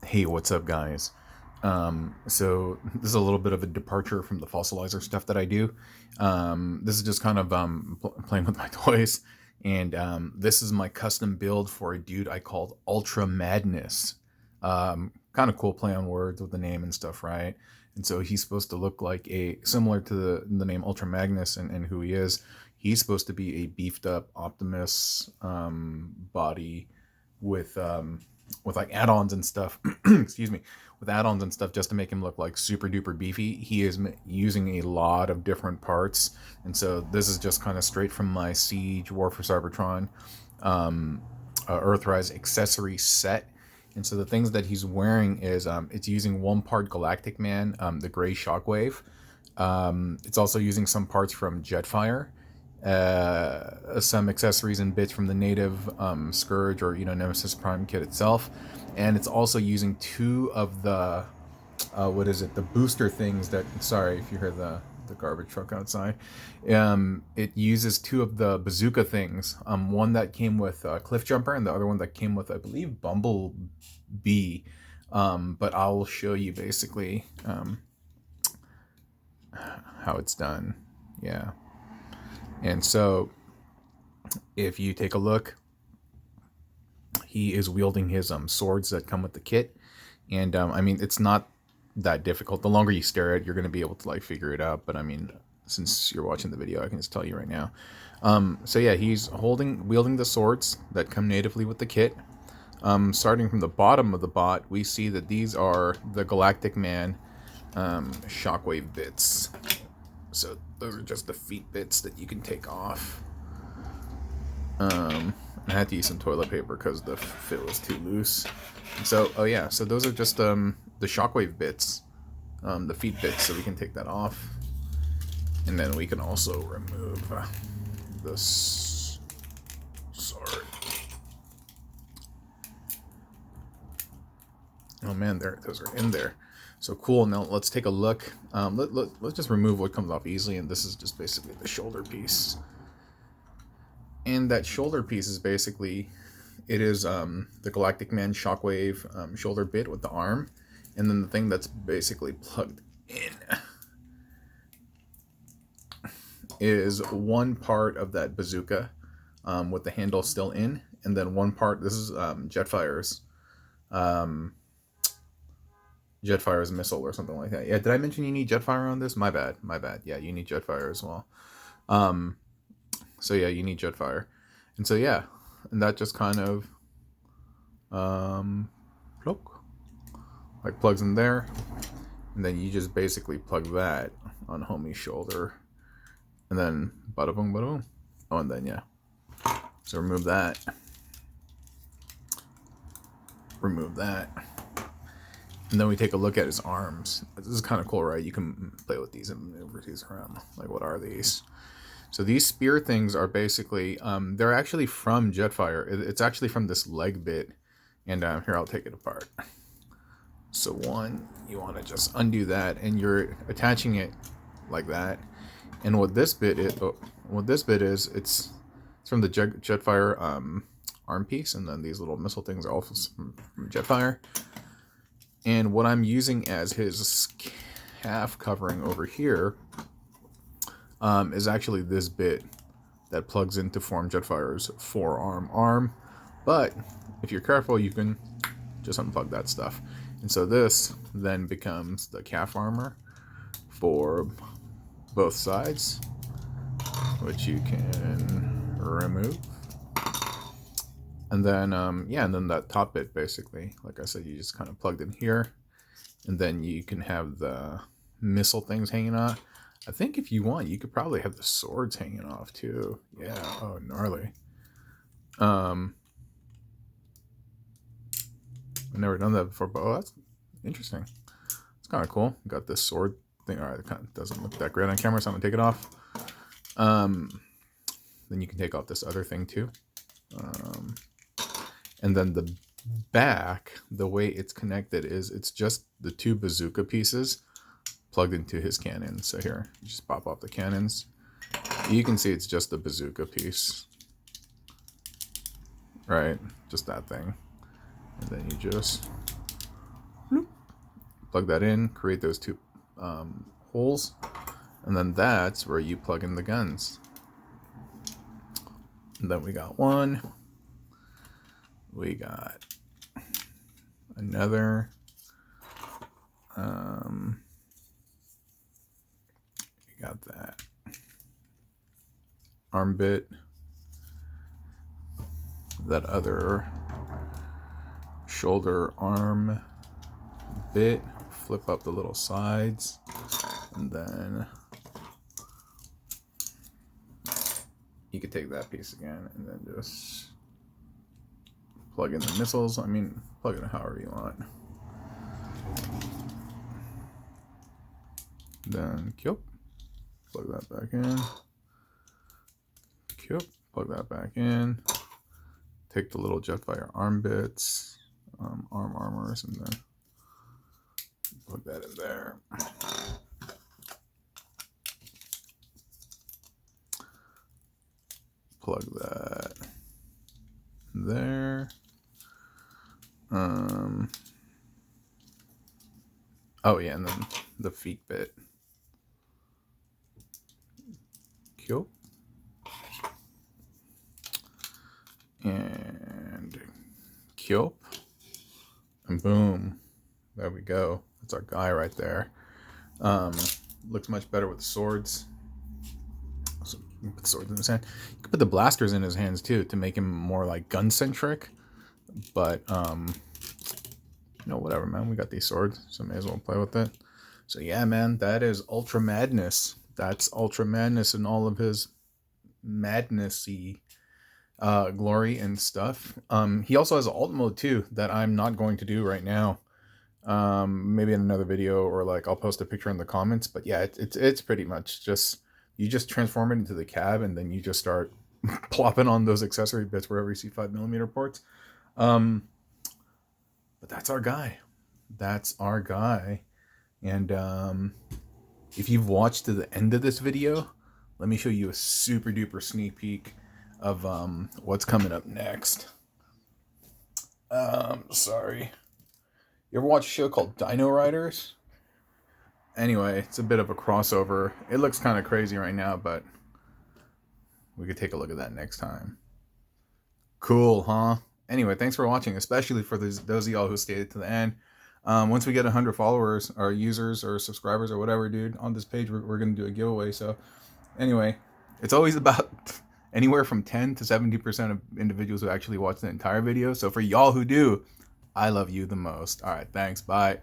Hey, what's up, guys? So this is a little bit of a departure from the fossilizer stuff that I do. This is just kind of playing with my toys, and this is my custom build for a dude I called Ultra Madness. Kind of cool play on words with the name and stuff, right? And so he's supposed to look like a similar to the name Ultra Magnus and who he is. He's supposed to be a beefed up Optimus body with with like add-ons and stuff. Excuse me, with add-ons and stuff just to make him look like super duper beefy. He is using a lot of different parts, and so this is just kind of straight from my Siege War for Cybertron Earthrise accessory set. And so the things that he's wearing is it's using one part Galactic Man, the gray Shockwave. It's also using some parts from Jetfire, some accessories and bits from the native Scourge or Nemesis Prime kit itself, and it's also using two of the what is it? The booster things that. Sorry if you hear the garbage truck outside. It uses two of the bazooka things. One that came with Cliff Jumper, and the other one that came with, I believe, Bumblebee. But I'll show you basically how it's done. Yeah. And so, if you take a look, he is wielding his swords that come with the kit, and I mean, it's not that difficult. The longer you stare at it, you're going to be able to like figure it out. But I mean, since you're watching the video, I can just tell you right now. So yeah, he's wielding the swords that come natively with the kit. Starting from the bottom of the bot, we see that these are the Galactic Man shockwave bits. So those are just the feet bits that you can take off. I had to use some toilet paper because the fit was too loose. And so, oh yeah, so those are just the shockwave bits, the feet bits. So we can take that off, and then we can also remove this sword. Oh man, those are in there. So cool. Now let's take a look. Let's just remove what comes off easily, and this is just basically the shoulder piece. And that shoulder piece is basically, it is the Galactic Man Shockwave shoulder bit with the arm, and then the thing that's basically plugged in is one part of that bazooka with the handle still in, and then one part. This is Jetfire's missile or something like that. Yeah, did I mention you need Jetfire on this? My bad. Yeah, you need Jetfire as well. So yeah, you need Jetfire, and so yeah, and that just kind of like plugs in there, and then you just basically plug that on homie's shoulder, and then bada boom, bada boom. Oh, and then yeah, so remove that, and then we take a look at his arms. This is kind of cool, right? You can play with these and maneuver these around. Like, what are these? So these spear things are basically, they're actually from Jetfire. It's actually from this leg bit. And here, I'll take it apart. So one, you want to just undo that, and you're attaching it like that. And what this bit is, it's from the Jetfire arm piece, and then these little missile things are also from Jetfire. And what I'm using as his calf covering over here is actually this bit that plugs in to form Jetfire's forearm arm. But if you're careful, you can just unplug that stuff. And so this then becomes the calf armor for both sides, which you can remove. And then, yeah, and then that top bit, basically, like I said, you just kind of plugged in here. And then you can have the missile things hanging out. I think if you want, you could probably have the swords hanging off too. Yeah, oh, gnarly. I've never done that before, but oh, that's interesting. It's kind of cool. Got this sword thing. All right, it kind of doesn't look that great on camera, so I'm gonna take it off. Then you can take off this other thing too. And then the back, the way it's connected is it's just the two bazooka pieces plugged into his cannon. So here, you just pop off the cannons. You can see it's just the bazooka piece, right? Just that thing. And then you just plug that in, create those two holes, and then that's where you plug in the guns. And then we got one, we got another, we got that arm bit, that other shoulder arm bit, flip up the little sides, and then you could take that piece again and then just plug in the missiles. I mean, plug it in however you want. Then plug that back in. Plug that back in. Take the little Jetfire arm bits, arm armors, and then plug that in there. Plug that there. Oh yeah, and then the feet bit. Cool. And Kyop, and boom, there we go. That's our guy right there. Looks much better with the swords. So put the swords in his hand. You could put the blasters in his hands too to make him more like gun centric. But you know, whatever, man. We got these swords, so may as well play with it. So yeah, man, that is Ultra Madness. That's Ultra Madness and all of his madnessy glory and stuff. He also has an alt mode too that I'm not going to do right now. Maybe in another video, or like I'll post a picture in the comments. But yeah, it's pretty much just you just transform it into the cab, and then you just start plopping on those accessory bits wherever you see 5mm ports. But that's our guy. That's our guy. And if you've watched to the end of this video, let me show you a super duper sneak peek of what's coming up next. Sorry. You ever watch a show called Dino Riders? Anyway, it's a bit of a crossover. It looks kind of crazy right now, but we could take a look at that next time. Cool, huh? Anyway, thanks for watching, especially for those of y'all who stayed to the end. Once we get 100 followers or users or subscribers or whatever, dude, on this page, we're going to do a giveaway. So anyway, it's always about anywhere from 10 to 70% of individuals who actually watch the entire video. So for y'all who do, I love you the most. All right, thanks. Bye.